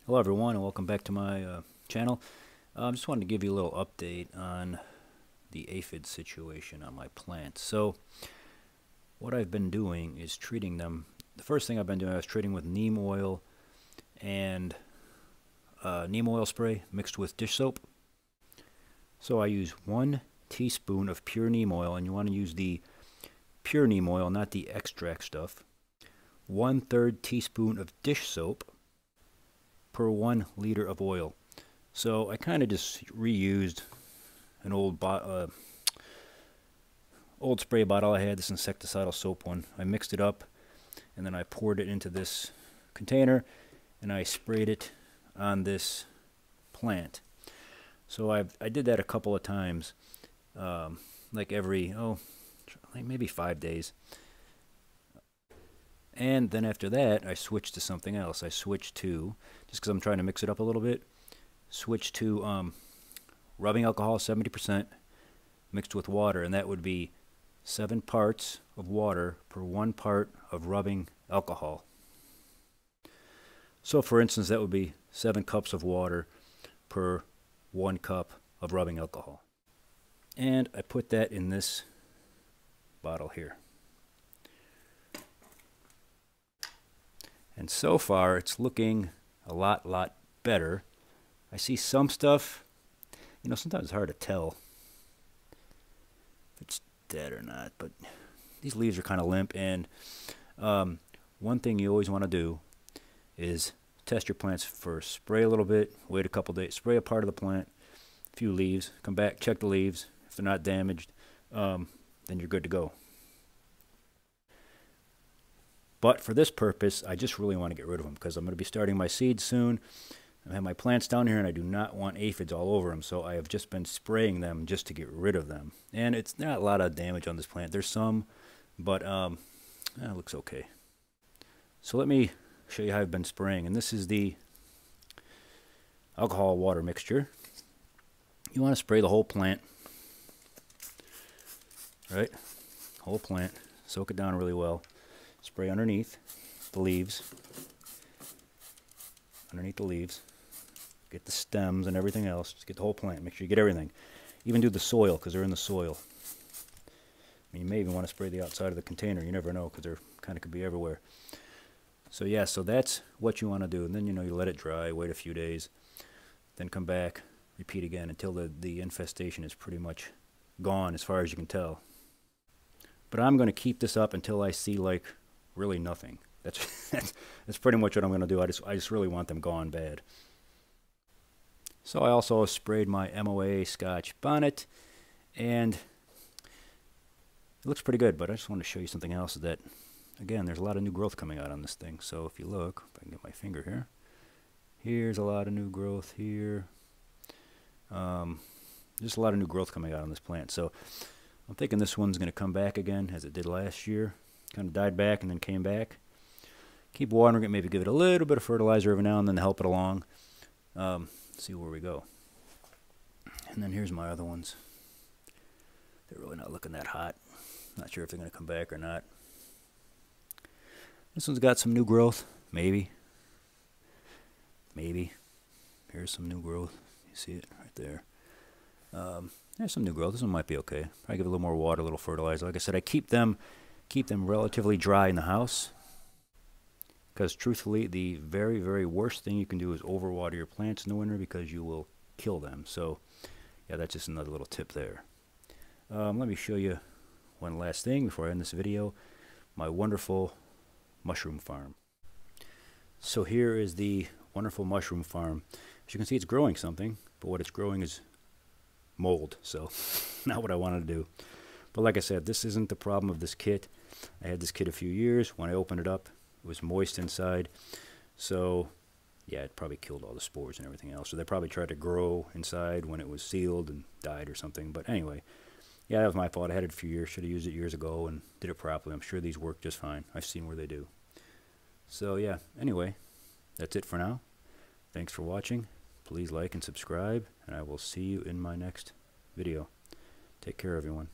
Hello everyone and welcome back to my channel. I just wanted to give you a little update on the aphids situation on my plants. So what I've been doing is treating them. The first thing I've been doing, I was treating with neem oil and neem oil spray mixed with dish soap. So I use 1 teaspoon of pure neem oil, and you want to use the pure neem oil, not the extract stuff. 1/3 teaspoon of dish soap per 1 liter of oil. So I kind of just reused an old spray bottle I had, this insecticidal soap one. I mixed it up and then I poured it into this container and I sprayed it on this plant. So I did that a couple of times, like every like maybe 5 days. And then after that, I switched to something else. I switched to, just because I'm trying to mix it up a little bit, switched to rubbing alcohol 70% mixed with water, and that would be 7 parts of water per 1 part of rubbing alcohol. So for instance, that would be 7 cups of water per 1 cup of rubbing alcohol. And I put that in this bottle here. And so far, it's looking a lot better. I see some stuff, sometimes it's hard to tell if it's dead or not, but these leaves are kind of limp. And one thing you always want to do is test your plants first. Spray a little bit, wait a couple days, spray a part of the plant, a few leaves, come back, check the leaves. If they're not damaged, then you're good to go. But for this purpose, I just really want to get rid of them because I'm going to be starting my seeds soon. I have my plants down here and I do not want aphids all over them, so I have just been spraying them just to get rid of them. And it's not a lot of damage on this plant. There's some, but it looks okay. So let me show you how I've been spraying. And this is the alcohol water mixture. You want to spray the whole plant, right? Whole plant. Soak it down really well. Spray underneath the leaves. Underneath the leaves. Get the stems and everything else. Just get the whole plant. Make sure you get everything. Even do the soil because they're in the soil. I mean, you may even want to spray the outside of the container. You never know because they're kind of could be everywhere. So yeah, so that's what you want to do. And then you let it dry. Wait a few days. Then come back. Repeat again until the infestation is pretty much gone as far as you can tell. But I'm going to keep this up until I see like really nothing. That's pretty much what I'm going to do. I just really want them gone bad. So I also sprayed my MOA Scotch bonnet, and it looks pretty good. But I just want to show you something else. That again, there's a lot of new growth coming out on this thing. So if you look, if I can get my finger here, here's a lot of new growth here. Just a lot of new growth coming out on this plant. So I'm thinking this one's going to come back again as it did last year. Kind of died back and then came back. Keep watering it, maybe give it a little bit of fertilizer every now and then to help it along. See where we go. And then here's my other ones. They're really not looking that hot. Not sure if they're going to come back or not. This one's got some new growth. Maybe. Maybe. Here's some new growth. You see it right there. There's some new growth. This one might be okay. Probably give it a little more water, a little fertilizer. Like I said, I keep them relatively dry in the house because truthfully, the very worst thing you can do is overwater your plants in the winter because you will kill them. So yeah, that's just another little tip there. Let me show you one last thing before I end this video. My wonderful mushroom farm. So here is the wonderful mushroom farm. As you can see, it's growing something, but what it's growing is mold, so not what I wanted to do. But like I said, this isn't the problem of this kit. I had this kit a few years. When I opened it up, it was moist inside, so yeah, it probably killed all the spores and everything else. So they probably tried to grow inside when it was sealed and died or something. But anyway, yeah, that was my fault. I had it a few years. Should have used it years ago and did it properly. I'm sure these work just fine. I've seen where they do. So yeah, anyway, that's it for now. Thanks for watching. Please like and subscribe, and I will see you in my next video. Take care, everyone.